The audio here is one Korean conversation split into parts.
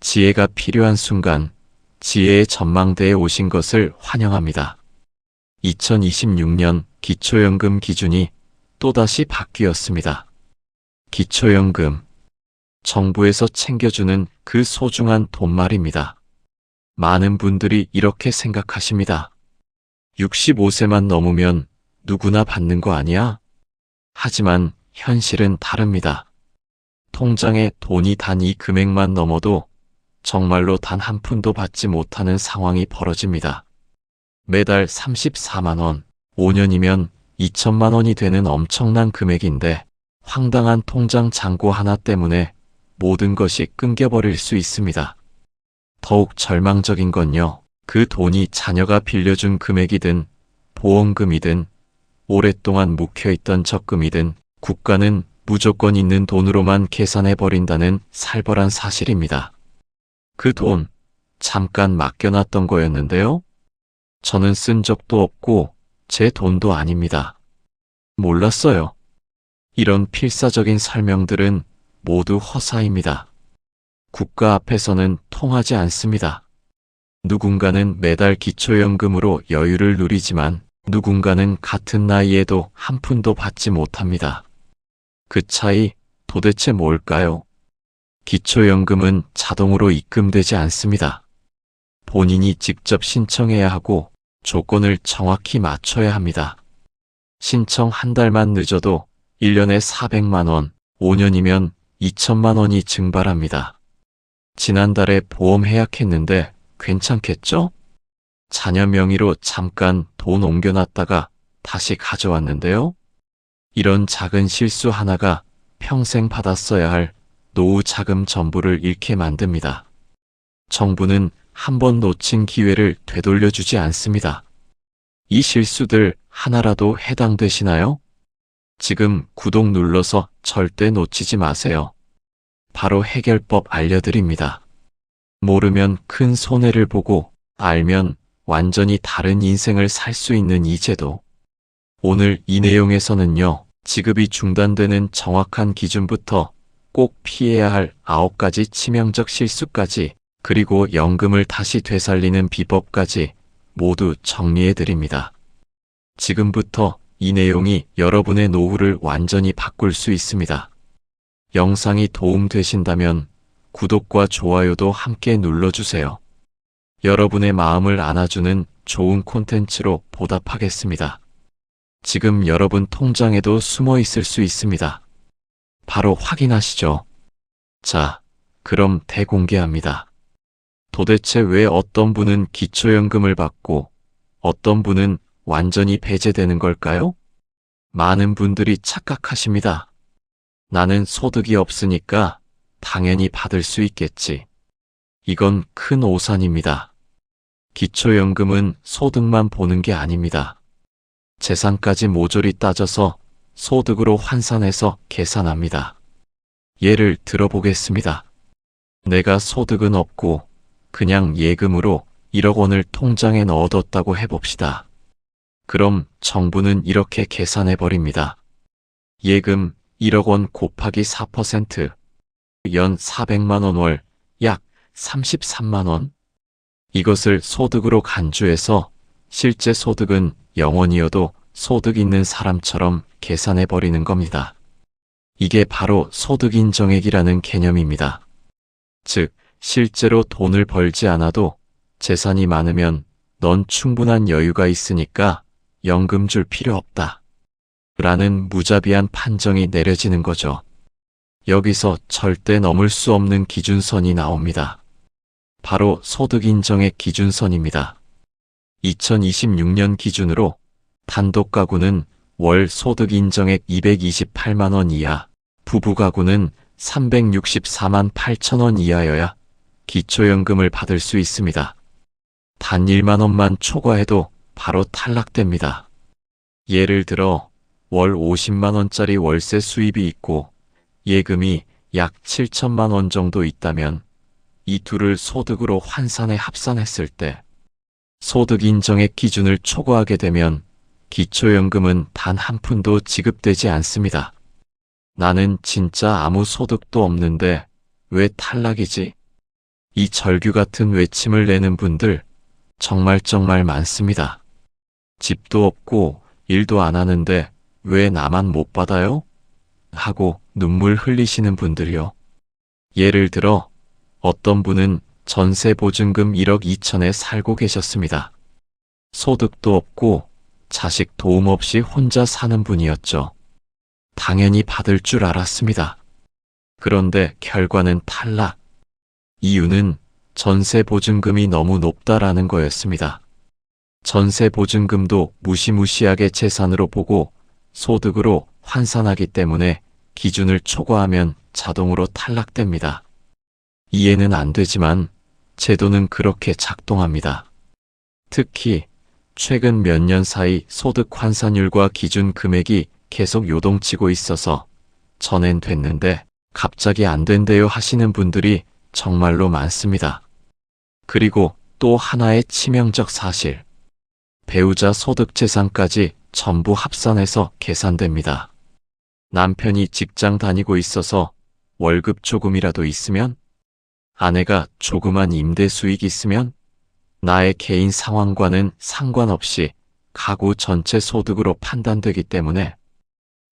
지혜가 필요한 순간, 지혜의 전망대에 오신 것을 환영합니다. 2026년 기초연금 기준이 또다시 바뀌었습니다. 기초연금. 정부에서 챙겨주는 그 소중한 돈 말입니다. 많은 분들이 이렇게 생각하십니다. 65세만 넘으면 누구나 받는 거 아니야? 하지만 현실은 다릅니다. 통장에 돈이 단 이 금액만 넘어도 정말로 단 한 푼도 받지 못하는 상황이 벌어집니다. 매달 34만 원, 5년이면 2천만 원이 되는 엄청난 금액인데 황당한 통장 잔고 하나 때문에 모든 것이 끊겨버릴 수 있습니다. 더욱 절망적인 건요, 그 돈이 자녀가 빌려준 금액이든 보험금이든 오랫동안 묵혀있던 적금이든 국가는 무조건 있는 돈으로만 계산해버린다는 살벌한 사실입니다. 그 돈 잠깐 맡겨놨던 거였는데요. 저는 쓴 적도 없고 제 돈도 아닙니다. 몰랐어요. 이런 필사적인 설명들은 모두 허사입니다. 국가 앞에서는 통하지 않습니다. 누군가는 매달 기초연금으로 여유를 누리지만 누군가는 같은 나이에도 한 푼도 받지 못합니다. 그 차이 도대체 뭘까요? 기초연금은 자동으로 입금되지 않습니다. 본인이 직접 신청해야 하고 조건을 정확히 맞춰야 합니다. 신청 한 달만 늦어도 1년에 400만 원, 5년이면 2천만 원이 증발합니다. 지난달에 보험 예약했는데 괜찮겠죠? 자녀 명의로 잠깐 돈 옮겨놨다가 다시 가져왔는데요. 이런 작은 실수 하나가 평생 받았어야 할 노후 자금 전부를 잃게 만듭니다. 정부는 한 번 놓친 기회를 되돌려주지 않습니다. 이 실수들 하나라도 해당되시나요? 지금 구독 눌러서 절대 놓치지 마세요. 바로 해결법 알려드립니다. 모르면 큰 손해를 보고 알면 완전히 다른 인생을 살 수 있는 이 제도. 오늘 이 내용에서는요, 지급이 중단되는 정확한 기준부터 꼭 피해야 할 9가지 치명적 실수까지, 그리고 연금을 다시 되살리는 비법까지 모두 정리해드립니다. 지금부터 이 내용이 여러분의 노후를 완전히 바꿀 수 있습니다. 영상이 도움되신다면 구독과 좋아요도 함께 눌러주세요. 여러분의 마음을 안아주는 좋은 콘텐츠로 보답하겠습니다. 지금 여러분 통장에도 숨어 있을 수 있습니다. 바로 확인하시죠. 자, 그럼 대공개합니다. 도대체 왜 어떤 분은 기초연금을 받고 어떤 분은 완전히 배제되는 걸까요? 많은 분들이 착각하십니다. 나는 소득이 없으니까 당연히 받을 수 있겠지. 이건 큰 오산입니다. 기초연금은 소득만 보는 게 아닙니다. 재산까지 모조리 따져서 소득으로 환산해서 계산합니다. 예를 들어보겠습니다. 내가 소득은 없고 그냥 예금으로 1억 원을 통장에 넣어뒀다고 해봅시다. 그럼 정부는 이렇게 계산해버립니다. 예금 1억 원 곱하기 4%, 연 400만 원 월, 약 33만 원. 이것을 소득으로 간주해서 실제 소득은 0원이어도 소득 있는 사람처럼 계산해버리는 겁니다. 이게 바로 소득인정액이라는 개념입니다. 즉, 실제로 돈을 벌지 않아도 재산이 많으면 넌 충분한 여유가 있으니까 연금 줄 필요 없다. 라는 무자비한 판정이 내려지는 거죠. 여기서 절대 넘을 수 없는 기준선이 나옵니다. 바로 소득인정액 기준선입니다. 2026년 기준으로 단독 가구는 월 소득인정액 228만 원 이하, 부부 가구는 364만 8천 원 이하여야 기초연금을 받을 수 있습니다. 단 1만 원만 초과해도 바로 탈락됩니다. 예를 들어 월 50만 원짜리 월세 수입이 있고 예금이 약 7천만 원 정도 있다면 이 둘을 소득으로 환산해 합산했을 때 소득인정액 기준을 초과하게 되면 기초연금은 단 한 푼도 지급되지 않습니다. 나는 진짜 아무 소득도 없는데 왜 탈락이지? 이 절규 같은 외침을 내는 분들 정말 많습니다. 집도 없고 일도 안 하는데 왜 나만 못 받아요? 하고 눈물 흘리시는 분들이요. 예를 들어 어떤 분은 전세 보증금 1억 2천에 살고 계셨습니다. 소득도 없고 자식 도움 없이 혼자 사는 분이었죠. 당연히 받을 줄 알았습니다. 그런데 결과는 탈락. 이유는 전세 보증금이 너무 높다라는 거였습니다. 전세 보증금도 무시무시하게 재산으로 보고 소득으로 환산하기 때문에 기준을 초과하면 자동으로 탈락됩니다. 이해는 안 되지만 제도는 그렇게 작동합니다. 특히 최근 몇 년 사이 소득 환산율과 기준 금액이 계속 요동치고 있어서 전엔 됐는데 갑자기 안 된대요 하시는 분들이 정말로 많습니다. 그리고 또 하나의 치명적 사실. 배우자 소득 재산까지 전부 합산해서 계산됩니다. 남편이 직장 다니고 있어서 월급 조금이라도 있으면, 아내가 조그만 임대 수익 있으면, 나의 개인 상황과는 상관없이 가구 전체 소득으로 판단되기 때문에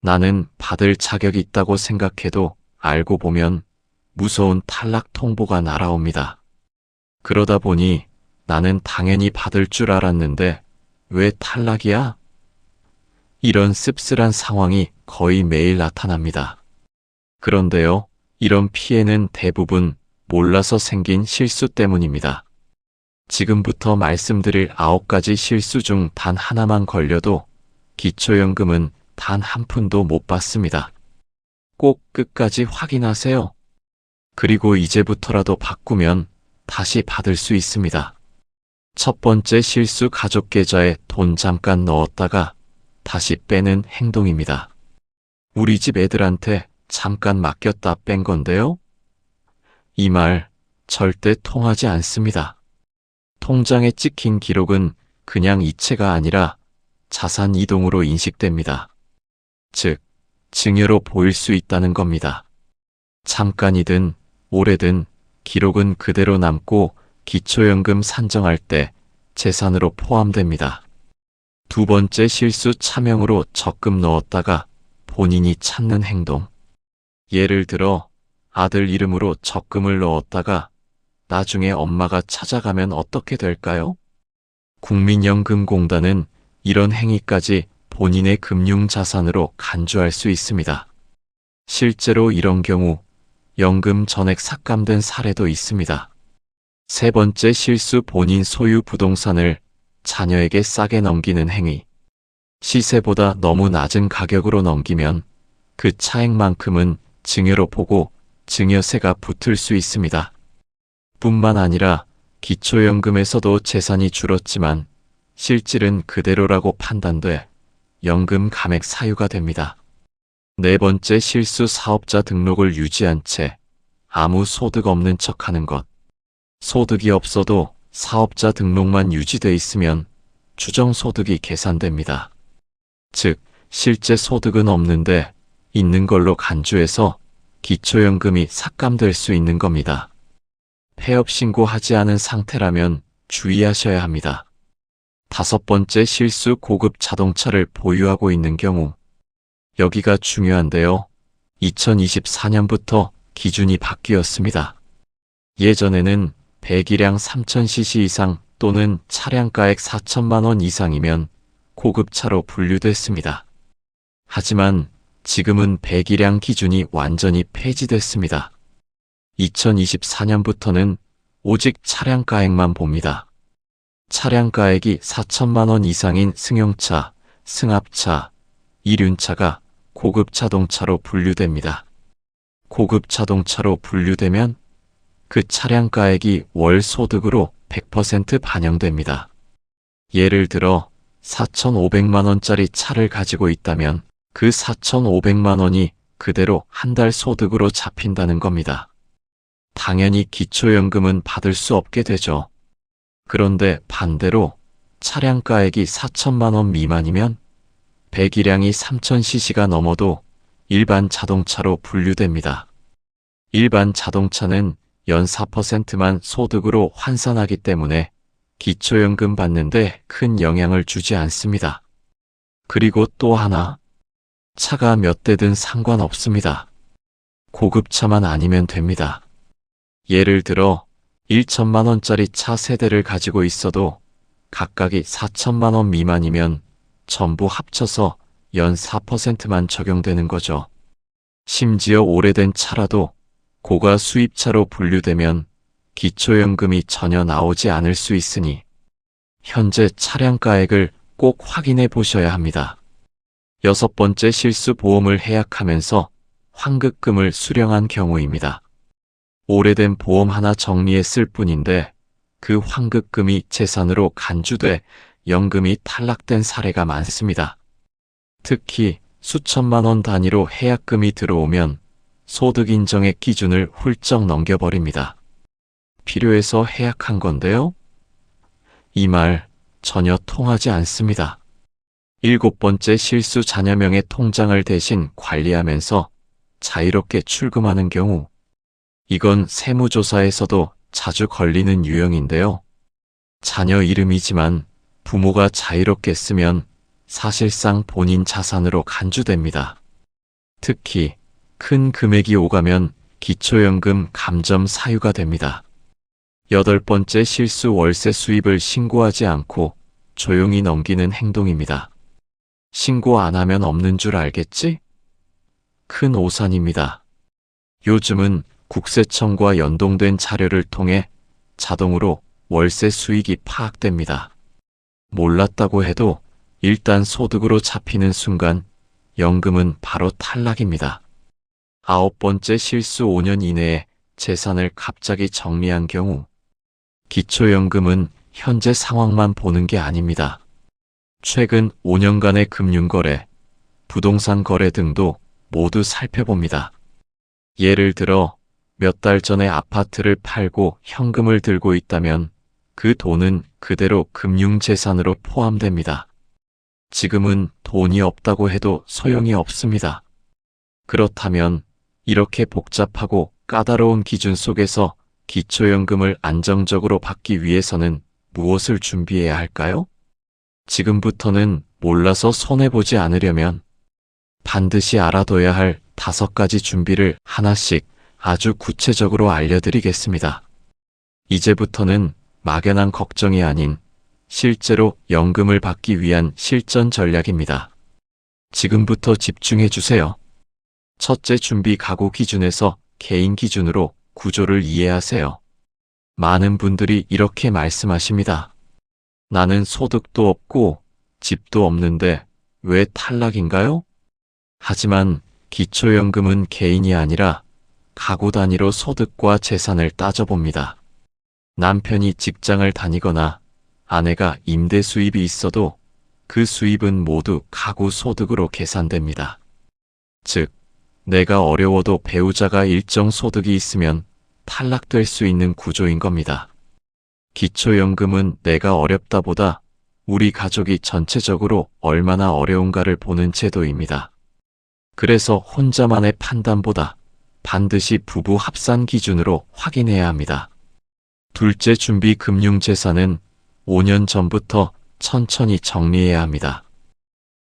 나는 받을 자격이 있다고 생각해도 알고 보면 무서운 탈락 통보가 날아옵니다. 그러다 보니 나는 당연히 받을 줄 알았는데 왜 탈락이야? 이런 씁쓸한 상황이 거의 매일 나타납니다. 그런데요, 이런 피해는 대부분 몰라서 생긴 실수 때문입니다. 지금부터 말씀드릴 9가지 실수 중 단 하나만 걸려도 기초연금은 단 한 푼도 못 받습니다. 꼭 끝까지 확인하세요. 그리고 이제부터라도 바꾸면 다시 받을 수 있습니다. 첫 번째 실수, 가족 계좌에 돈 잠깐 넣었다가 다시 빼는 행동입니다. 우리 집 애들한테 잠깐 맡겼다 뺀 건데요. 이 말 절대 통하지 않습니다. 통장에 찍힌 기록은 그냥 이체가 아니라 자산 이동으로 인식됩니다. 즉, 증여로 보일 수 있다는 겁니다. 잠깐이든 오래든 기록은 그대로 남고 기초연금 산정할 때 재산으로 포함됩니다. 두 번째 실수, 차명으로 적금 넣었다가 본인이 찾는 행동. 예를 들어 아들 이름으로 적금을 넣었다가 나중에 엄마가 찾아가면 어떻게 될까요? 국민연금공단은 이런 행위까지 본인의 금융자산으로 간주할 수 있습니다. 실제로 이런 경우 연금 전액 삭감된 사례도 있습니다. 세 번째 실수, 본인 소유 부동산을 자녀에게 싸게 넘기는 행위. 시세보다 너무 낮은 가격으로 넘기면 그 차액만큼은 증여로 보고 증여세가 붙을 수 있습니다. 뿐만 아니라 기초연금에서도 재산이 줄었지만 실질은 그대로라고 판단돼 연금 감액 사유가 됩니다. 네 번째 실수, 사업자 등록을 유지한 채 아무 소득 없는 척하는 것. 소득이 없어도 사업자 등록만 유지돼 있으면 추정소득이 계산됩니다. 즉, 실제 소득은 없는데 있는 걸로 간주해서 기초연금이 삭감될 수 있는 겁니다. 폐업 신고하지 않은 상태라면 주의하셔야 합니다. 다섯 번째 실수, 고급 자동차를 보유하고 있는 경우. 여기가 중요한데요. 2024년부터 기준이 바뀌었습니다. 예전에는 배기량 3000cc 이상 또는 차량가액 4천만 원 이상이면 고급차로 분류됐습니다. 하지만 지금은 배기량 기준이 완전히 폐지됐습니다. 2024년부터는 오직 차량가액만 봅니다. 차량가액이 4천만 원 이상인 승용차, 승합차, 이륜차가 고급 자동차로 분류됩니다. 고급 자동차로 분류되면 그 차량가액이 월 소득으로 100% 반영됩니다. 예를 들어 4,500만 원짜리 차를 가지고 있다면 그 4,500만 원이 그대로 한 달 소득으로 잡힌다는 겁니다. 당연히 기초연금은 받을 수 없게 되죠. 그런데 반대로 차량가액이 4천만 원 미만이면 배기량이 3000cc가 넘어도 일반 자동차로 분류됩니다. 일반 자동차는 연 4%만 소득으로 환산하기 때문에 기초연금 받는데 큰 영향을 주지 않습니다. 그리고 또 하나, 차가 몇 대든 상관없습니다. 고급차만 아니면 됩니다. 예를 들어 1천만 원짜리 차 3대를 가지고 있어도 각각이 4천만 원 미만이면 전부 합쳐서 연 4%만 적용되는 거죠. 심지어 오래된 차라도 고가 수입차로 분류되면 기초연금이 전혀 나오지 않을 수 있으니 현재 차량가액을 꼭 확인해 보셔야 합니다. 6번째 실수 보험을 해약하면서 환급금을 수령한 경우입니다. 오래된 보험 하나 정리했을 뿐인데 그 환급금이 재산으로 간주돼 연금이 탈락된 사례가 많습니다. 특히 수천만 원 단위로 해약금이 들어오면 소득 인정의 기준을 훌쩍 넘겨버립니다. 필요해서 해약한 건데요? 이 말 전혀 통하지 않습니다. 7번째 실수 자녀명의 통장을 대신 관리하면서 자유롭게 출금하는 경우, 이건 세무조사에서도 자주 걸리는 유형인데요. 자녀 이름이지만 부모가 자유롭게 쓰면 사실상 본인 자산으로 간주됩니다. 특히 큰 금액이 오가면 기초연금 감점 사유가 됩니다. 8번째 실수 월세 수입을 신고하지 않고 조용히 넘기는 행동입니다. 신고 안 하면 없는 줄 알겠지? 큰 오산입니다. 요즘은 국세청과 연동된 자료를 통해 자동으로 월세 수익이 파악됩니다. 몰랐다고 해도 일단 소득으로 잡히는 순간 연금은 바로 탈락입니다. 9번째 실수 5년 이내에 재산을 갑자기 정리한 경우, 기초연금은 현재 상황만 보는 게 아닙니다. 최근 5년간의 금융거래, 부동산 거래 등도 모두 살펴봅니다. 예를 들어 몇 달 전에 아파트를 팔고 현금을 들고 있다면 그 돈은 그대로 금융재산으로 포함됩니다. 지금은 돈이 없다고 해도 소용이 없습니다. 그렇다면 이렇게 복잡하고 까다로운 기준 속에서 기초연금을 안정적으로 받기 위해서는 무엇을 준비해야 할까요? 지금부터는 몰라서 손해보지 않으려면 반드시 알아둬야 할 5가지 준비를 하나씩 아주 구체적으로 알려드리겠습니다. 이제부터는 막연한 걱정이 아닌 실제로 연금을 받기 위한 실전 전략입니다. 지금부터 집중해 주세요. 첫째 준비 가구 기준에서 개인 기준으로 구조를 이해하세요. 많은 분들이 이렇게 말씀하십니다. 나는 소득도 없고 집도 없는데 왜 탈락인가요? 하지만 기초연금은 개인이 아니라 가구 단위로 소득과 재산을 따져봅니다. 남편이 직장을 다니거나 아내가 임대 수입이 있어도 그 수입은 모두 가구 소득으로 계산됩니다. 즉, 내가 어려워도 배우자가 일정 소득이 있으면 탈락될 수 있는 구조인 겁니다. 기초연금은 내가 어렵다보다 우리 가족이 전체적으로 얼마나 어려운가를 보는 제도입니다. 그래서 혼자만의 판단보다 반드시 부부 합산 기준으로 확인해야 합니다. 둘째 준비 금융재산은 5년 전부터 천천히 정리해야 합니다.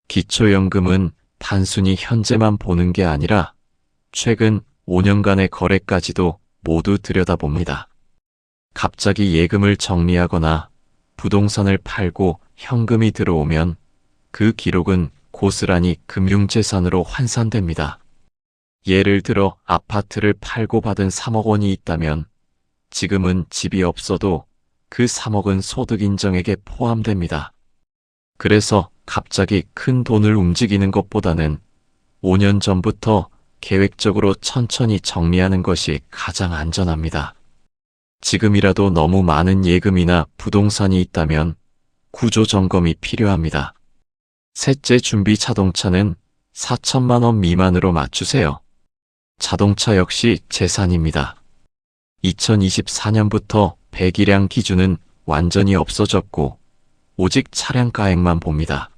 기초연금은 단순히 현재만 보는 게 아니라 최근 5년간의 거래까지도 모두 들여다봅니다. 갑자기 예금을 정리하거나 부동산을 팔고 현금이 들어오면 그 기록은 고스란히 금융재산으로 환산됩니다. 예를 들어 아파트를 팔고 받은 3억 원이 있다면 지금은 집이 없어도 그 3억은 소득 인정액에 포함됩니다. 그래서 갑자기 큰 돈을 움직이는 것보다는 5년 전부터 계획적으로 천천히 정리하는 것이 가장 안전합니다. 지금이라도 너무 많은 예금이나 부동산이 있다면 구조 점검이 필요합니다. 셋째 준비 자동차는 4천만 원 미만으로 맞추세요. 자동차 역시 재산입니다. 2024년부터 배기량 기준은 완전히 없어졌고 오직 차량가액만 봅니다.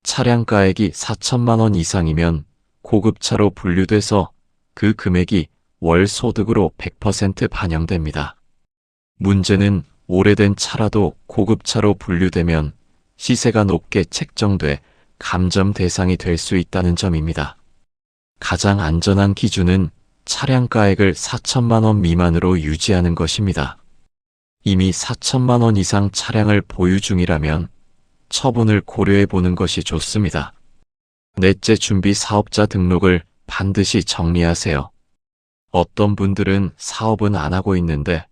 차량가액이 4천만 원 이상이면 고급차로 분류돼서 그 금액이 월 소득으로 100% 반영됩니다. 문제는 오래된 차라도 고급차로 분류되면 시세가 높게 책정돼 감점 대상이 될 수 있다는 점입니다. 가장 안전한 기준은 차량가액을 4천만 원 미만으로 유지하는 것입니다. 이미 4천만 원 이상 차량을 보유 중이라면 처분을 고려해 보는 것이 좋습니다. 넷째, 준비 사업자 등록을 반드시 정리하세요. 어떤 분들은 사업은 안 하고 있는데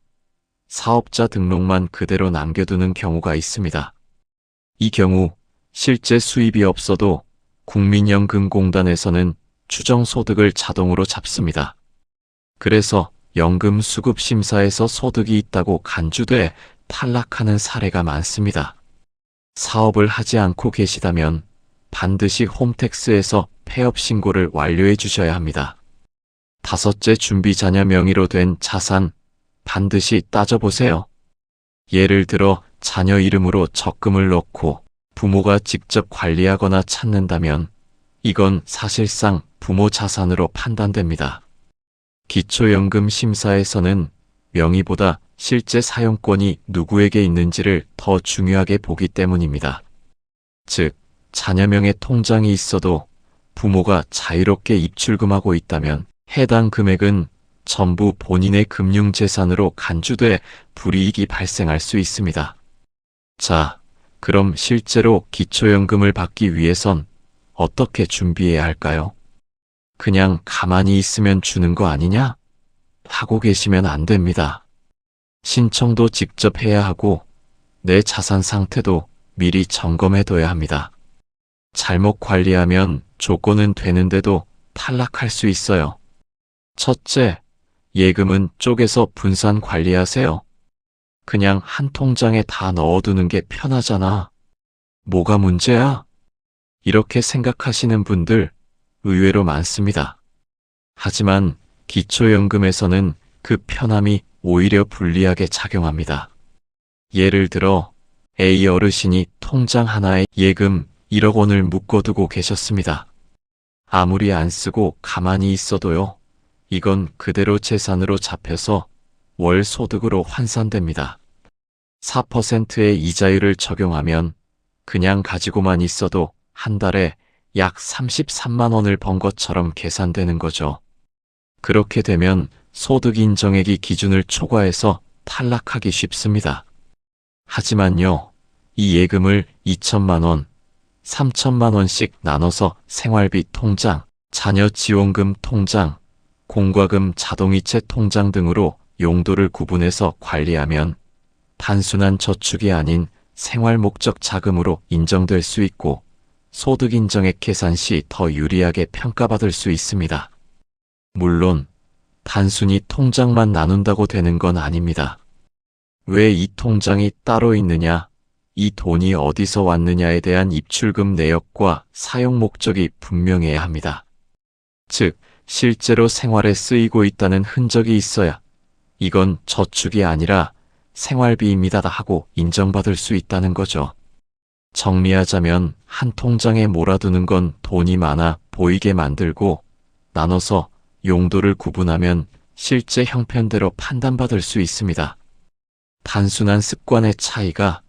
사업자 등록만 그대로 남겨두는 경우가 있습니다. 이 경우 실제 수입이 없어도 국민연금공단에서는 추정소득을 자동으로 잡습니다. 그래서 연금수급심사에서 소득이 있다고 간주돼 탈락하는 사례가 많습니다. 사업을 하지 않고 계시다면 반드시 홈택스에서 폐업 신고를 완료해 주셔야 합니다. 다섯째, 준비 자녀 명의로 된 자산 반드시 따져보세요. 예를 들어 자녀 이름으로 적금을 넣고 부모가 직접 관리하거나 찾는다면 이건 사실상 부모 자산으로 판단됩니다. 기초연금 심사에서는 명의보다 실제 사용권이 누구에게 있는지를 더 중요하게 보기 때문입니다. 즉, 자녀명의 통장이 있어도 부모가 자유롭게 입출금하고 있다면 해당 금액은 전부 본인의 금융재산으로 간주돼 불이익이 발생할 수 있습니다. 자, 그럼 실제로 기초연금을 받기 위해선 어떻게 준비해야 할까요? 그냥 가만히 있으면 주는 거 아니냐? 하고 계시면 안 됩니다. 신청도 직접 해야 하고 내 자산 상태도 미리 점검해둬야 합니다. 잘못 관리하면 조건은 되는데도 탈락할 수 있어요. 첫째, 예금은 쪼개서 분산 관리하세요. 그냥 한 통장에 다 넣어두는 게 편하잖아. 뭐가 문제야? 이렇게 생각하시는 분들 의외로 많습니다. 하지만 기초연금에서는 그 편함이 오히려 불리하게 작용합니다. 예를 들어 A 어르신이 통장 하나에 예금 1억 원을 묶어두고 계셨습니다. 아무리 안 쓰고 가만히 있어도요, 이건 그대로 재산으로 잡혀서 월 소득으로 환산됩니다. 4%의 이자율을 적용하면 그냥 가지고만 있어도 한 달에 약 33만 원을 번 것처럼 계산되는 거죠. 그렇게 되면 소득 인정액이 기준을 초과해서 탈락하기 쉽습니다. 하지만요, 이 예금을 2천만 원, 3천만 원씩 나눠서 생활비 통장, 자녀 지원금 통장, 공과금 자동이체 통장 등으로 용도를 구분해서 관리하면 단순한 저축이 아닌 생활 목적 자금으로 인정될 수 있고 소득 인정액 계산 시 더 유리하게 평가받을 수 있습니다. 물론 단순히 통장만 나눈다고 되는 건 아닙니다. 왜 이 통장이 따로 있느냐, 이 돈이 어디서 왔느냐에 대한 입출금 내역과 사용 목적이 분명해야 합니다. 즉, 실제로 생활에 쓰이고 있다는 흔적이 있어야 이건 저축이 아니라 생활비입니다 하고 인정받을 수 있다는 거죠. 정리하자면 한 통장에 몰아두는 건 돈이 많아 보이게 만들고 나눠서 용도를 구분하면 실제 형편대로 판단받을 수 있습니다. 단순한 습관의 차이가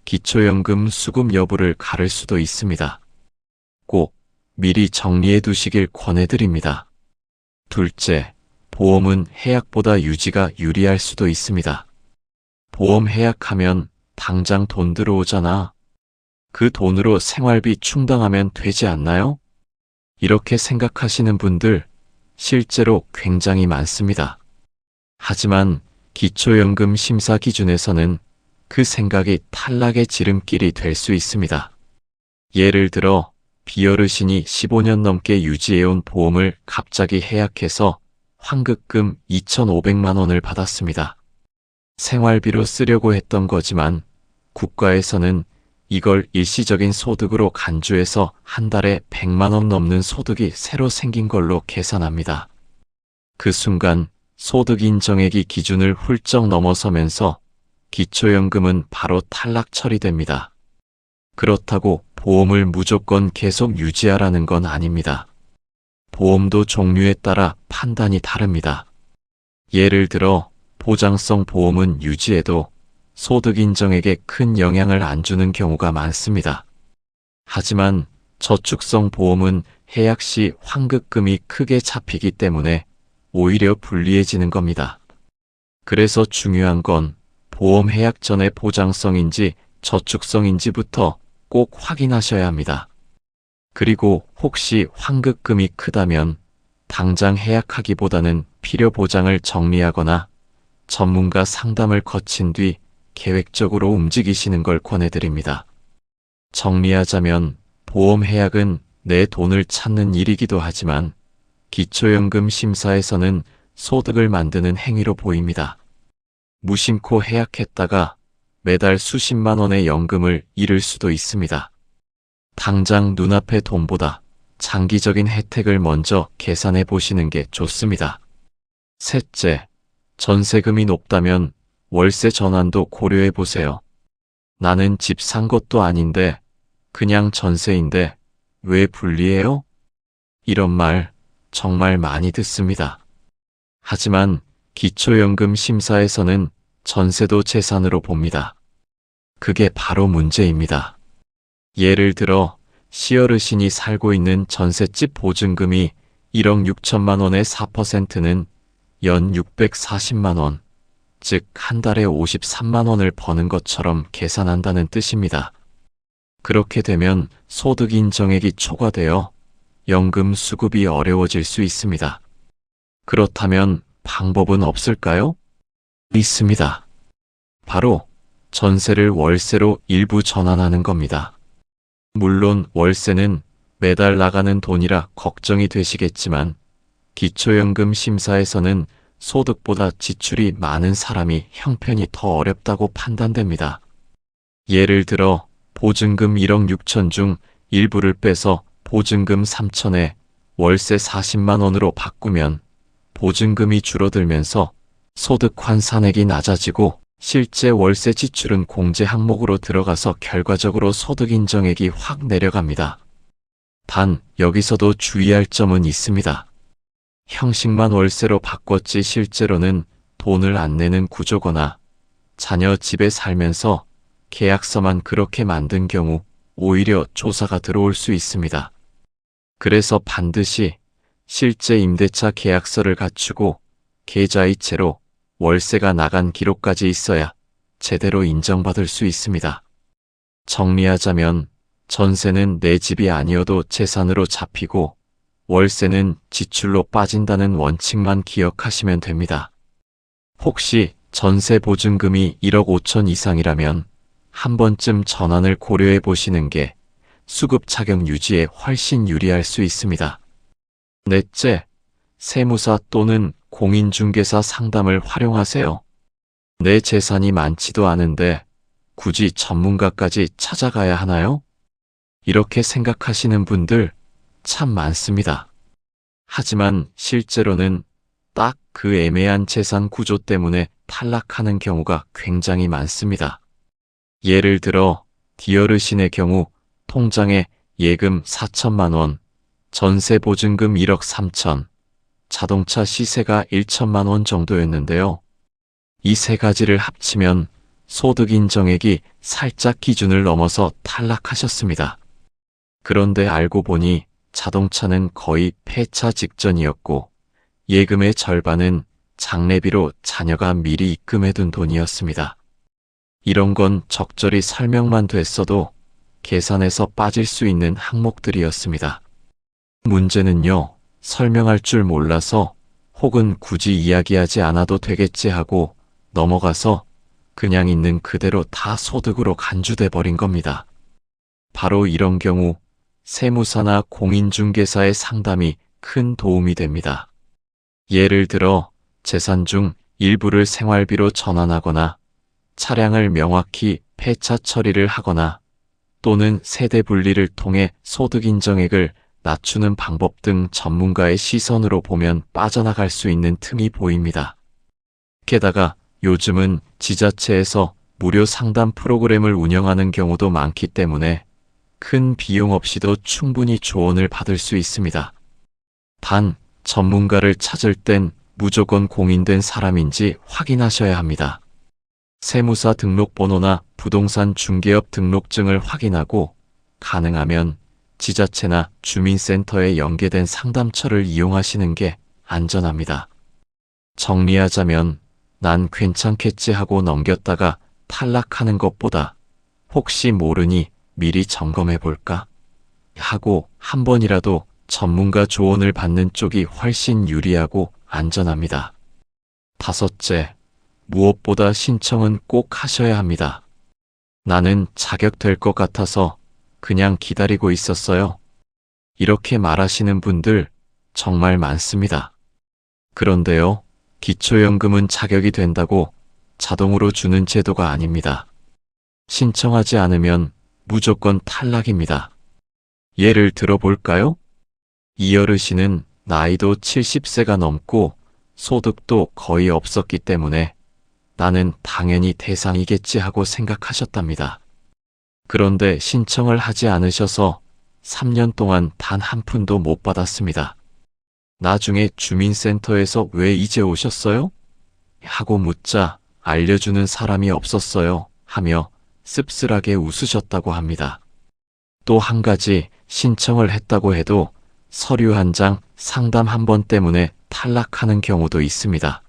기초연금 수급 여부를 가를 수도 있습니다. 꼭 미리 정리해 두시길 권해드립니다. 둘째, 보험은 해약보다 유지가 유리할 수도 있습니다. 보험 해약하면 당장 돈 들어오잖아. 그 돈으로 생활비 충당하면 되지 않나요? 이렇게 생각하시는 분들 실제로 굉장히 많습니다. 하지만 기초연금 심사 기준에서는 그 생각이 탈락의 지름길이 될 수 있습니다. 예를 들어 비어르신이 15년 넘게 유지해온 보험을 갑자기 해약해서 환급금 2,500만 원을 받았습니다. 생활비로 쓰려고 했던 거지만 국가에서는 이걸 일시적인 소득으로 간주해서 한 달에 100만 원 넘는 소득이 새로 생긴 걸로 계산합니다. 그 순간 소득 인정액이 기준을 훌쩍 넘어서면서 기초연금은 바로 탈락 처리됩니다. 그렇다고 보험을 무조건 계속 유지하라는 건 아닙니다. 보험도 종류에 따라 판단이 다릅니다. 예를 들어 보장성 보험은 유지해도 소득 인정액에 큰 영향을 안 주는 경우가 많습니다. 하지만 저축성 보험은 해약 시 환급금이 크게 잡히기 때문에 오히려 불리해지는 겁니다. 그래서 중요한 건 보험 해약 전에 보장성인지 저축성인지부터 꼭 확인하셔야 합니다. 그리고 혹시 환급금이 크다면 당장 해약하기보다는 필요 보장을 정리하거나 전문가 상담을 거친 뒤 계획적으로 움직이시는 걸 권해드립니다. 정리하자면 보험 해약은 내 돈을 찾는 일이기도 하지만 기초연금 심사에서는 소득을 만드는 행위로 보입니다. 무심코 해약했다가 매달 수십만 원의 연금을 잃을 수도 있습니다. 당장 눈앞의 돈보다 장기적인 혜택을 먼저 계산해 보시는 게 좋습니다. 셋째, 전세금이 높다면 월세 전환도 고려해 보세요. 나는 집 산 것도 아닌데 그냥 전세인데 왜 불리해요? 이런 말 정말 많이 듣습니다. 하지만 기초연금 심사에서는 전세도 재산으로 봅니다. 그게 바로 문제입니다. 예를 들어 시어르신이 살고 있는 전셋집 보증금이 1억 6천만 원의 4%는 연 640만 원, 즉 한 달에 53만 원을 버는 것처럼 계산한다는 뜻입니다. 그렇게 되면 소득 인정액이 초과되어 연금 수급이 어려워질 수 있습니다. 그렇다면 방법은 없을까요? 있습니다. 바로 전세를 월세로 일부 전환하는 겁니다. 물론 월세는 매달 나가는 돈이라 걱정이 되시겠지만 기초연금 심사에서는 소득보다 지출이 많은 사람이 형편이 더 어렵다고 판단됩니다. 예를 들어 보증금 1억 6천 중 일부를 빼서 보증금 3천에 월세 40만 원으로 바꾸면 보증금이 줄어들면서 소득 환산액이 낮아지고 실제 월세 지출은 공제 항목으로 들어가서 결과적으로 소득 인정액이 확 내려갑니다. 단 여기서도 주의할 점은 있습니다. 형식만 월세로 바꿨지 실제로는 돈을 안 내는 구조거나 자녀 집에 살면서 계약서만 그렇게 만든 경우 오히려 조사가 들어올 수 있습니다. 그래서 반드시 실제 임대차 계약서를 갖추고 계좌이체로 월세가 나간 기록까지 있어야 제대로 인정받을 수 있습니다. 정리하자면 전세는 내 집이 아니어도 재산으로 잡히고 월세는 지출로 빠진다는 원칙만 기억하시면 됩니다. 혹시 전세 보증금이 1억 5천 이상이라면 한 번쯤 전환을 고려해 보시는 게 수급 차격 유지에 훨씬 유리할 수 있습니다. 넷째, 세무사 또는 공인중개사 상담을 활용하세요. 내 재산이 많지도 않은데 굳이 전문가까지 찾아가야 하나요? 이렇게 생각하시는 분들 참 많습니다. 하지만 실제로는 딱 그 애매한 재산 구조 때문에 탈락하는 경우가 굉장히 많습니다. 예를 들어 디어르신의 경우 통장에 예금 4천만 원, 전세 보증금 1억 3천, 자동차 시세가 1천만 원 정도였는데요. 이 세 가지를 합치면 소득 인정액이 살짝 기준을 넘어서 탈락하셨습니다. 그런데 알고 보니 자동차는 거의 폐차 직전이었고 예금의 절반은 장례비로 자녀가 미리 입금해둔 돈이었습니다. 이런 건 적절히 설명만 됐어도 계산에서 빠질 수 있는 항목들이었습니다. 문제는요, 설명할 줄 몰라서 혹은 굳이 이야기하지 않아도 되겠지 하고 넘어가서 그냥 있는 그대로 다 소득으로 간주돼 버린 겁니다. 바로 이런 경우 세무사나 공인중개사의 상담이 큰 도움이 됩니다. 예를 들어 재산 중 일부를 생활비로 전환하거나 차량을 명확히 폐차 처리를 하거나 또는 세대 분리를 통해 소득 인정액을 낮추는 방법 등 전문가의 시선으로 보면 빠져나갈 수 있는 틈이 보입니다. 게다가 요즘은 지자체에서 무료 상담 프로그램을 운영하는 경우도 많기 때문에 큰 비용 없이도 충분히 조언을 받을 수 있습니다. 단, 전문가를 찾을 땐 무조건 공인된 사람인지 확인하셔야 합니다. 세무사 등록번호나 부동산 중개업 등록증을 확인하고 가능하면 지자체나 주민센터에 연계된 상담처를 이용하시는 게 안전합니다. 정리하자면 난 괜찮겠지 하고 넘겼다가 탈락하는 것보다 혹시 모르니 미리 점검해 볼까 하고 한 번이라도 전문가 조언을 받는 쪽이 훨씬 유리하고 안전합니다. 다섯째, 무엇보다 신청은 꼭 하셔야 합니다. 나는 자격될 것 같아서 그냥 기다리고 있었어요. 이렇게 말하시는 분들 정말 많습니다. 그런데요, 기초연금은 자격이 된다고 자동으로 주는 제도가 아닙니다. 신청하지 않으면 무조건 탈락입니다. 예를 들어볼까요? 이 어르신은 나이도 70세가 넘고 소득도 거의 없었기 때문에 나는 당연히 대상이겠지 하고 생각하셨답니다. 그런데 신청을 하지 않으셔서 3년 동안 단 한 푼도 못 받았습니다. 나중에 주민센터에서 왜 이제 오셨어요? 하고 묻자 알려주는 사람이 없었어요 하며 씁쓸하게 웃으셨다고 합니다. 또 한 가지 신청을 했다고 해도 서류 한 장, 상담 한 번 때문에 탈락하는 경우도 있습니다.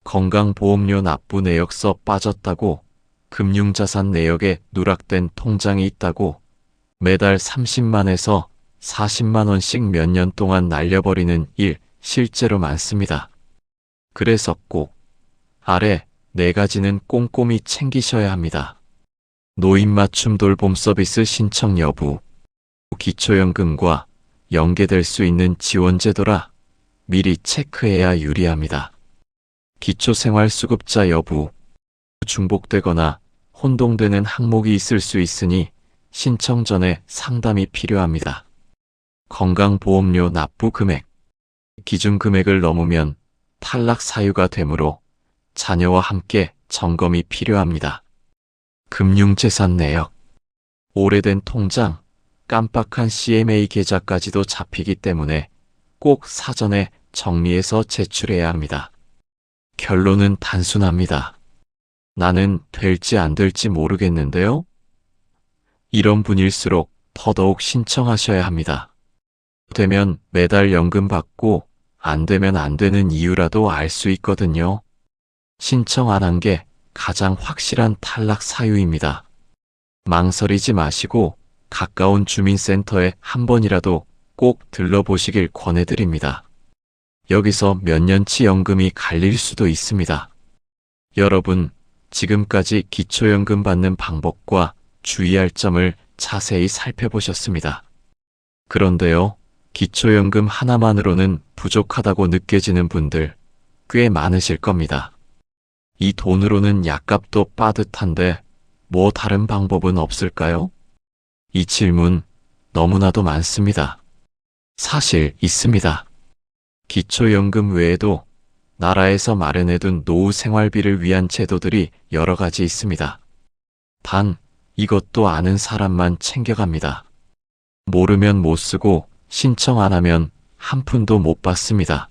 건강보험료 납부 내역서 빠졌다고, 금융자산 내역에 누락된 통장이 있다고, 매달 30만에서 40만 원씩 몇 년 동안 날려버리는 일 실제로 많습니다. 그래서 꼭 아래 4가지는 꼼꼼히 챙기셔야 합니다. 노인맞춤 돌봄 서비스 신청 여부, 기초연금과 연계될 수 있는 지원제도라 미리 체크해야 유리합니다. 기초생활수급자 여부, 중복되거나 혼동되는 항목이 있을 수 있으니 신청 전에 상담이 필요합니다. 건강보험료 납부 금액, 기준 금액을 넘으면 탈락 사유가 되므로 자녀와 함께 점검이 필요합니다. 금융재산 내역, 오래된 통장, 깜빡한 CMA 계좌까지도 잡히기 때문에 꼭 사전에 정리해서 제출해야 합니다. 결론은 단순합니다. 나는 될지 안 될지 모르겠는데요. 이런 분일수록 더더욱 신청하셔야 합니다. 되면 매달 연금 받고 안 되면 안 되는 이유라도 알 수 있거든요. 신청 안 한 게 가장 확실한 탈락 사유입니다. 망설이지 마시고 가까운 주민센터에 한 번이라도 꼭 들러보시길 권해드립니다. 여기서 몇 년치 연금이 갈릴 수도 있습니다. 여러분, 지금까지 기초연금 받는 방법과 주의할 점을 자세히 살펴보셨습니다. 그런데요, 기초연금 하나만으로는 부족하다고 느껴지는 분들 꽤 많으실 겁니다. 이 돈으로는 약값도 빠듯한데 뭐 다른 방법은 없을까요? 이 질문 너무나도 많습니다. 사실 있습니다. 기초연금 외에도 나라에서 마련해둔 노후 생활비를 위한 제도들이 여러 가지 있습니다. 단, 이것도 아는 사람만 챙겨갑니다. 모르면 못 쓰고 신청 안 하면 한 푼도 못 받습니다.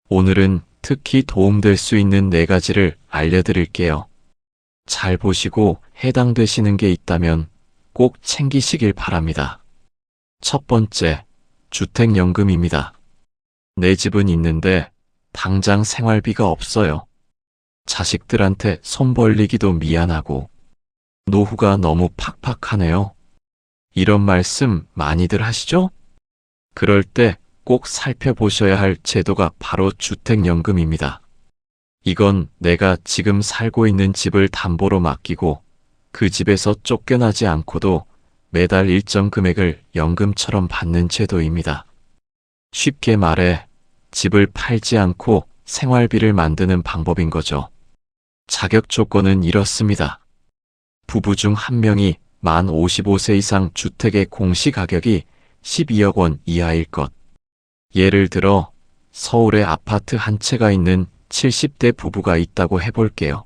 오늘은 특히 도움될 수 있는 4가지를 알려드릴게요. 잘 보시고 해당되시는 게 있다면 꼭 챙기시길 바랍니다. 첫 번째, 주택연금입니다. 내 집은 있는데 당장 생활비가 없어요. 자식들한테 손 벌리기도 미안하고 노후가 너무 팍팍하네요. 이런 말씀 많이들 하시죠? 그럴 때 꼭 살펴보셔야 할 제도가 바로 주택연금입니다. 이건 내가 지금 살고 있는 집을 담보로 맡기고 그 집에서 쫓겨나지 않고도 매달 일정 금액을 연금처럼 받는 제도입니다. 쉽게 말해 집을 팔지 않고 생활비를 만드는 방법인 거죠. 자격 조건은 이렇습니다. 부부 중 한 명이 만 55세 이상 주택의 공시가격이 12억 원 이하일 것. 예를 들어 서울에 아파트 한 채가 있는 70대 부부가 있다고 해볼게요.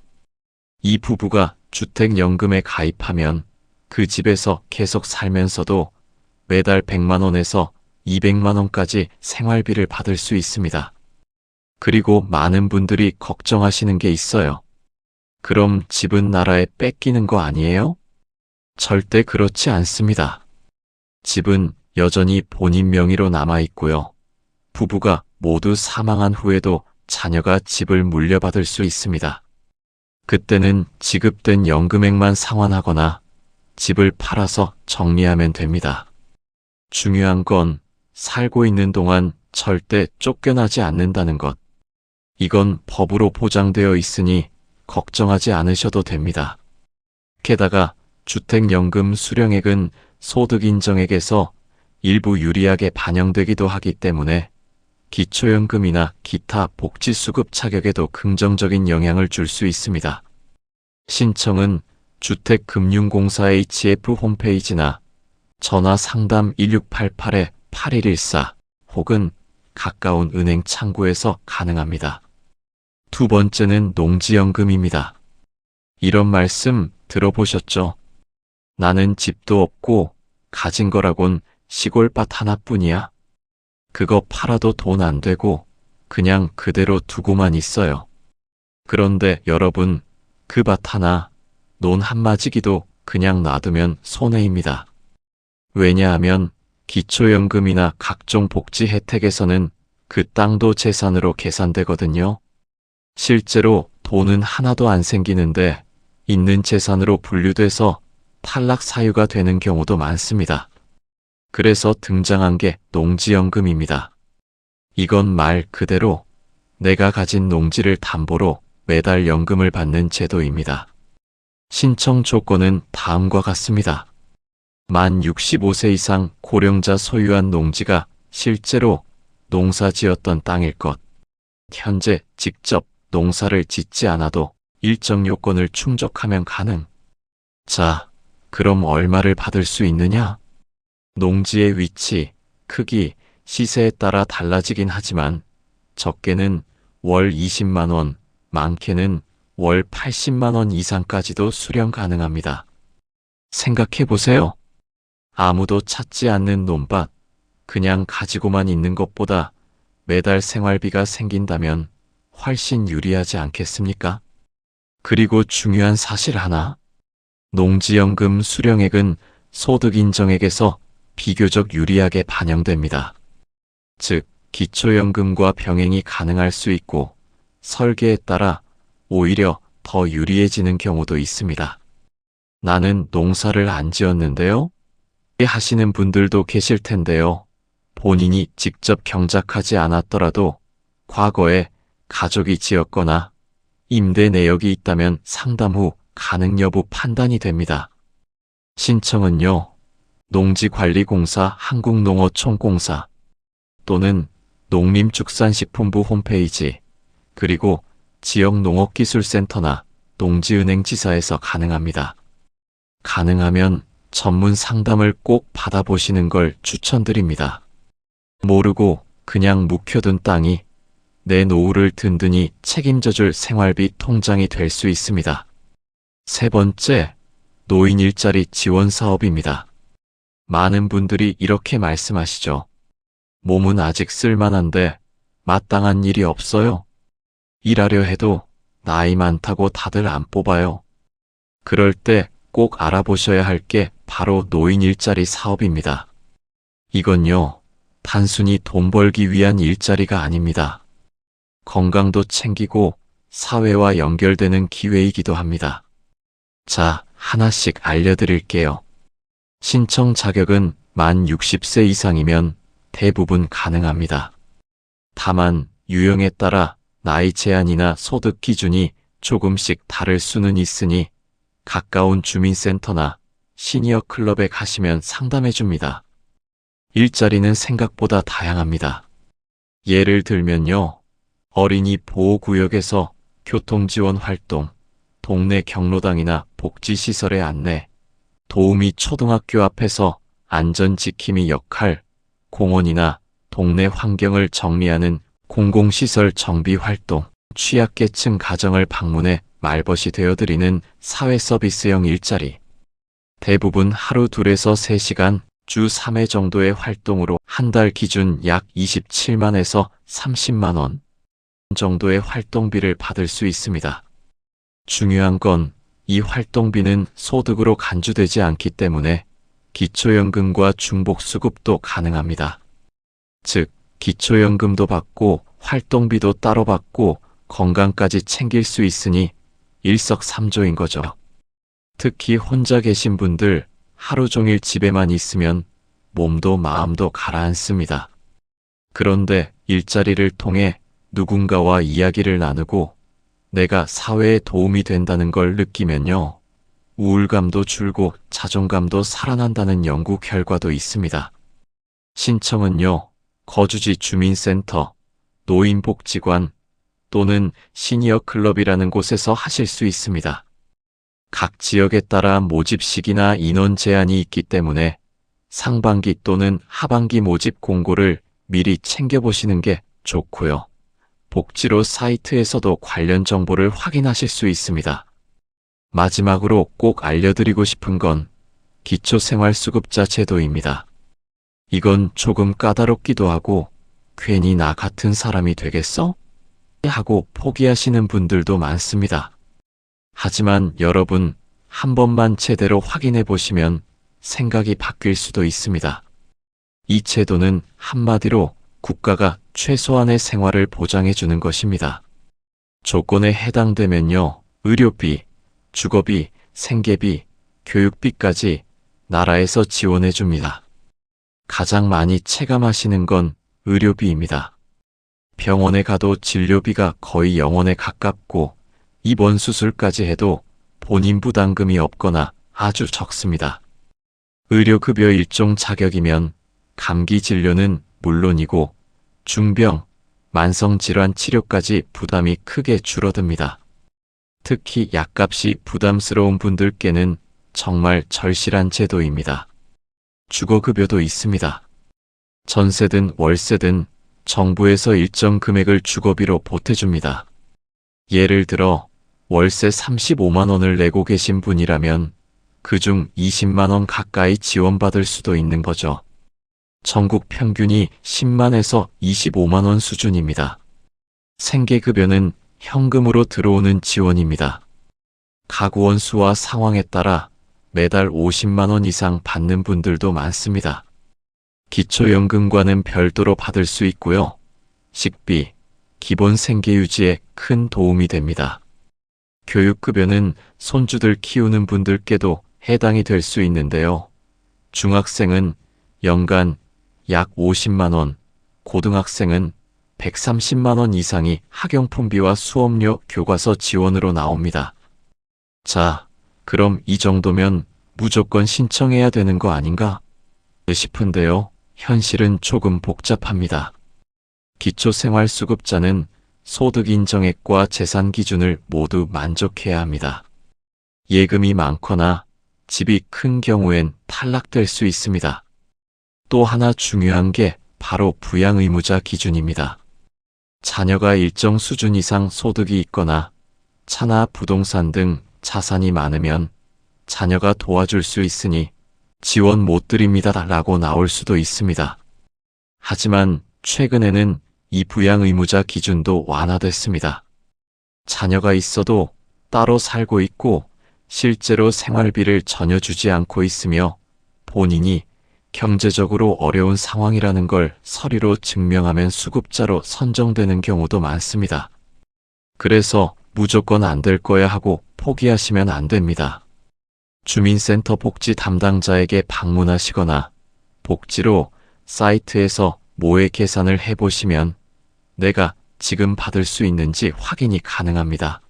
이 부부가 주택연금에 가입하면 그 집에서 계속 살면서도 매달 100만 원에서 200만 원까지 생활비를 받을 수 있습니다. 그리고 많은 분들이 걱정하시는 게 있어요. 그럼 집은 나라에 뺏기는 거 아니에요? 절대 그렇지 않습니다. 집은 여전히 본인 명의로 남아 있고요. 부부가 모두 사망한 후에도 자녀가 집을 물려받을 수 있습니다. 그때는 지급된 연금액만 상환하거나 집을 팔아서 정리하면 됩니다. 중요한 건 살고 있는 동안 절대 쫓겨나지 않는다는 것. 이건 법으로 보장되어 있으니 걱정하지 않으셔도 됩니다. 게다가 주택연금 수령액은 소득인정액에서 일부 유리하게 반영되기도 하기 때문에 기초연금이나 기타 복지수급 차격에도 긍정적인 영향을 줄 수 있습니다. 신청은 주택금융공사 HF 홈페이지나 전화 상담 1688-8114 혹은 가까운 은행 창구에서 가능합니다. 두 번째는 농지연금입니다. 이런 말씀 들어보셨죠? 나는 집도 없고 가진 거라곤 시골밭 하나뿐이야. 그거 팔아도 돈 안 되고 그냥 그대로 두고만 있어요. 그런데 여러분, 그 밭 하나, 논 한마지기도 그냥 놔두면 손해입니다. 왜냐하면 기초연금이나 각종 복지 혜택에서는 그 땅도 재산으로 계산되거든요. 실제로 돈은 하나도 안 생기는데 있는 재산으로 분류돼서 탈락 사유가 되는 경우도 많습니다. 그래서 등장한 게 농지연금입니다. 이건 말 그대로 내가 가진 농지를 담보로 매달 연금을 받는 제도입니다. 신청 조건은 다음과 같습니다. 만 65세 이상 고령자 소유한 농지가 실제로 농사 지었던 땅일 것. 현재 직접 농사를 짓지 않아도 일정 요건을 충족하면 가능. 자, 그럼 얼마를 받을 수 있느냐? 농지의 위치, 크기, 시세에 따라 달라지긴 하지만 적게는 월 20만 원, 많게는 월 80만 원 이상까지도 수령 가능합니다. 생각해 보세요. 아무도 찾지 않는 논밭, 그냥 가지고만 있는 것보다 매달 생활비가 생긴다면 훨씬 유리하지 않겠습니까? 그리고 중요한 사실 하나. 농지연금 수령액은 소득인정액에서 비교적 유리하게 반영됩니다. 즉, 기초연금과 병행이 가능할 수 있고 설계에 따라 오히려 더 유리해지는 경우도 있습니다. 나는 농사를 안 지었는데요? 하시는 분들도 계실 텐데요. 본인이 직접 경작하지 않았더라도 과거에 가족이 지었거나 임대 내역이 있다면 상담 후 가능 여부 판단이 됩니다. 신청은요. 농지관리공사 한국농어촌공사 또는 농림축산식품부 홈페이지 그리고 지역농업기술센터나 농지은행지사에서 가능합니다. 가능하면 전문 상담을 꼭 받아보시는 걸 추천드립니다. 모르고 그냥 묵혀둔 땅이 내 노후를 든든히 책임져줄 생활비 통장이 될 수 있습니다. 세 번째, 노인 일자리 지원 사업입니다. 많은 분들이 이렇게 말씀하시죠. 몸은 아직 쓸만한데 마땅한 일이 없어요. 일하려 해도 나이 많다고 다들 안 뽑아요. 그럴 때 꼭 알아보셔야 할 게 바로 노인 일자리 사업입니다. 이건요, 단순히 돈 벌기 위한 일자리가 아닙니다. 건강도 챙기고 사회와 연결되는 기회이기도 합니다. 자, 하나씩 알려드릴게요. 신청 자격은 만 60세 이상이면 대부분 가능합니다. 다만 유형에 따라 나이 제한이나 소득 기준이 조금씩 다를 수는 있으니 가까운 주민센터나 시니어 클럽에 가시면 상담해줍니다. 일자리는 생각보다 다양합니다. 예를 들면요. 어린이 보호구역에서 교통지원 활동, 동네 경로당이나 복지시설의 안내, 도우미 초등학교 앞에서 안전지킴이 역할, 공원이나 동네 환경을 정리하는 공공시설 정비 활동, 취약계층 가정을 방문해 말벗이 되어드리는 사회서비스형 일자리. 대부분 하루 2에서 3시간, 주 3회 정도의 활동으로 한 달 기준 약 27만에서 30만 원. 정도의 활동비를 받을 수 있습니다. 중요한 건 이 활동비는 소득으로 간주되지 않기 때문에 기초연금과 중복수급도 가능합니다. 즉, 기초연금도 받고 활동비도 따로 받고 건강까지 챙길 수 있으니 일석삼조인 거죠. 특히 혼자 계신 분들 하루 종일 집에만 있으면 몸도 마음도 가라앉습니다. 그런데 일자리를 통해 누군가와 이야기를 나누고 내가 사회에 도움이 된다는 걸 느끼면요. 우울감도 줄고 자존감도 살아난다는 연구 결과도 있습니다. 신청은요. 거주지 주민센터, 노인복지관 또는 시니어 클럽이라는 곳에서 하실 수 있습니다. 각 지역에 따라 모집 시기나 인원 제한이 있기 때문에 상반기 또는 하반기 모집 공고를 미리 챙겨보시는 게 좋고요. 복지로 사이트에서도 관련 정보를 확인하실 수 있습니다. 마지막으로 꼭 알려드리고 싶은 건 기초생활수급자 제도입니다. 이건 조금 까다롭기도 하고 괜히 나 같은 사람이 되겠어? 하고 포기하시는 분들도 많습니다. 하지만 여러분 한 번만 제대로 확인해 보시면 생각이 바뀔 수도 있습니다. 이 제도는 한마디로 국가가 최소한의 생활을 보장해 주는 것입니다. 조건에 해당되면요. 의료비, 주거비, 생계비, 교육비까지 나라에서 지원해 줍니다. 가장 많이 체감하시는 건 의료비입니다. 병원에 가도 진료비가 거의 0원에 가깝고 입원 수술까지 해도 본인 부담금이 없거나 아주 적습니다. 의료급여 일종 자격이면 감기 진료는 물론이고 중병, 만성질환 치료까지 부담이 크게 줄어듭니다. 특히 약값이 부담스러운 분들께는 정말 절실한 제도입니다. 주거급여도 있습니다. 전세든 월세든 정부에서 일정 금액을 주거비로 보태줍니다. 예를 들어 월세 35만 원을 내고 계신 분이라면 그중 20만 원 가까이 지원받을 수도 있는 거죠. 전국 평균이 10만에서 25만 원 수준입니다. 생계급여는 현금으로 들어오는 지원입니다. 가구원 수와 상황에 따라 매달 50만 원 이상 받는 분들도 많습니다. 기초연금과는 별도로 받을 수 있고요. 식비, 기본 생계 유지에 큰 도움이 됩니다. 교육급여는 손주들 키우는 분들께도 해당이 될 수 있는데요. 중학생은 연간 약 50만 원, 고등학생은 130만 원 이상이 학용품비와 수업료, 교과서 지원으로 나옵니다. 자, 그럼 이 정도면 무조건 신청해야 되는 거 아닌가 싶은데요. 현실은 조금 복잡합니다. 기초생활수급자는 소득 인정액과 재산 기준을 모두 만족해야 합니다. 예금이 많거나 집이 큰 경우엔 탈락될 수 있습니다. 또 하나 중요한 게 바로 부양의무자 기준입니다. 자녀가 일정 수준 이상 소득이 있거나 차나 부동산 등 자산이 많으면 자녀가 도와줄 수 있으니 지원 못 드립니다 라고 나올 수도 있습니다. 하지만 최근에는 이 부양의무자 기준도 완화됐습니다. 자녀가 있어도 따로 살고 있고 실제로 생활비를 전혀 주지 않고 있으며 본인이 경제적으로 어려운 상황이라는 걸 서류로 증명하면 수급자로 선정되는 경우도 많습니다. 그래서 무조건 안 될 거야 하고 포기하시면 안 됩니다. 주민센터 복지 담당자에게 방문하시거나 복지로 사이트에서 모의 계산을 해보시면 내가 지금 받을 수 있는지 확인이 가능합니다.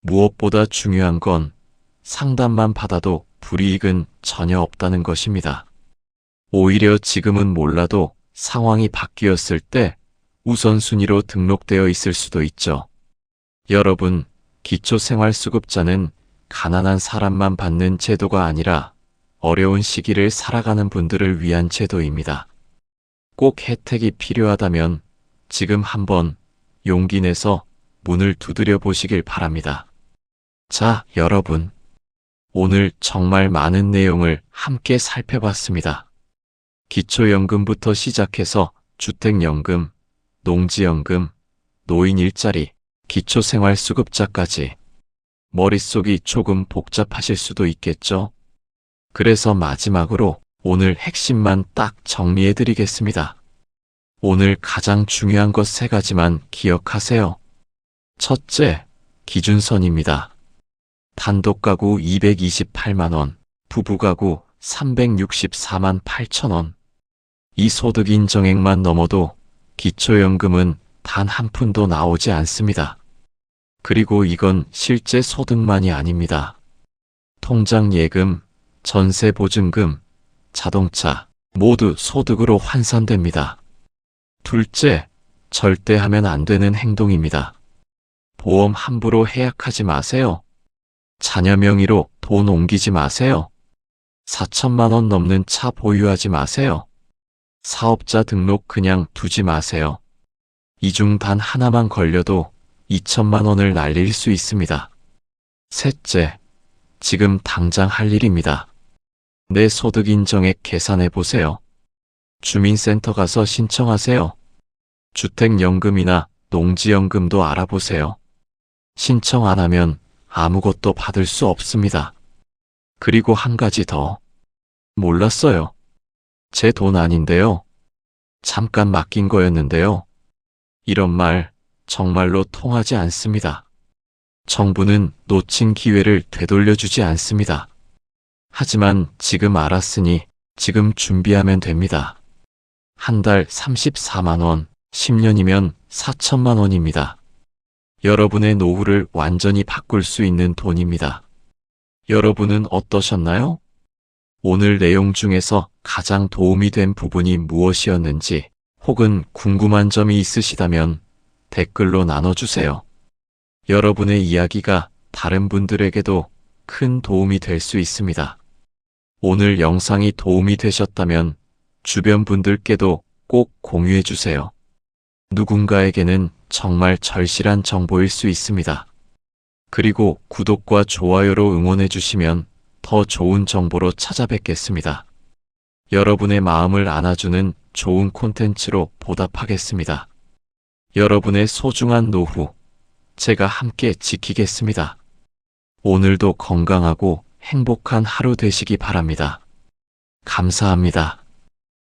무엇보다 중요한 건 상담만 받아도 불이익은 전혀 없다는 것입니다. 오히려 지금은 몰라도 상황이 바뀌었을 때 우선순위로 등록되어 있을 수도 있죠. 여러분, 기초생활수급자는 가난한 사람만 받는 제도가 아니라 어려운 시기를 살아가는 분들을 위한 제도입니다. 꼭 혜택이 필요하다면 지금 한번 용기 내서 문을 두드려 보시길 바랍니다. 자, 여러분. 오늘 정말 많은 내용을 함께 살펴봤습니다. 기초연금부터 시작해서 주택연금, 농지연금, 노인 일자리, 기초생활수급자까지. 머릿속이 조금 복잡하실 수도 있겠죠? 그래서 마지막으로 오늘 핵심만 딱 정리해 드리겠습니다. 오늘 가장 중요한 것 3가지만 기억하세요. 첫째, 기준선입니다. 단독가구 228만원, 부부가구 364만 8천원. 이 소득 인정액만 넘어도 기초연금은 단 한 푼도 나오지 않습니다. 그리고 이건 실제 소득만이 아닙니다. 통장 예금, 전세 보증금, 자동차 모두 소득으로 환산됩니다. 둘째, 절대 하면 안 되는 행동입니다. 보험 함부로 해약하지 마세요. 자녀 명의로 돈 옮기지 마세요. 4천만 원 넘는 차 보유하지 마세요. 사업자 등록 그냥 두지 마세요. 이 중 단 하나만 걸려도 2천만 원을 날릴 수 있습니다. 셋째, 지금 당장 할 일입니다. 내 소득 인정액 계산해 보세요. 주민센터 가서 신청하세요. 주택연금이나 농지연금도 알아보세요. 신청 안 하면 아무것도 받을 수 없습니다. 그리고 한 가지 더. 몰랐어요. 제 돈 아닌데요. 잠깐 맡긴 거였는데요. 이런 말 정말로 통하지 않습니다. 정부는 놓친 기회를 되돌려주지 않습니다. 하지만 지금 알았으니 지금 준비하면 됩니다. 한 달 34만 원, 10년이면 4천만 원입니다. 여러분의 노후를 완전히 바꿀 수 있는 돈입니다. 여러분은 어떠셨나요? 오늘 내용 중에서 가장 도움이 된 부분이 무엇이었는지 혹은 궁금한 점이 있으시다면 댓글로 나눠주세요. 여러분의 이야기가 다른 분들에게도 큰 도움이 될 수 있습니다. 오늘 영상이 도움이 되셨다면 주변 분들께도 꼭 공유해주세요. 누군가에게는 정말 절실한 정보일 수 있습니다. 그리고 구독과 좋아요로 응원해주시면 더 좋은 정보로 찾아뵙겠습니다. 여러분의 마음을 안아주는 좋은 콘텐츠로 보답하겠습니다. 여러분의 소중한 노후, 제가 함께 지키겠습니다. 오늘도 건강하고 행복한 하루 되시기 바랍니다. 감사합니다.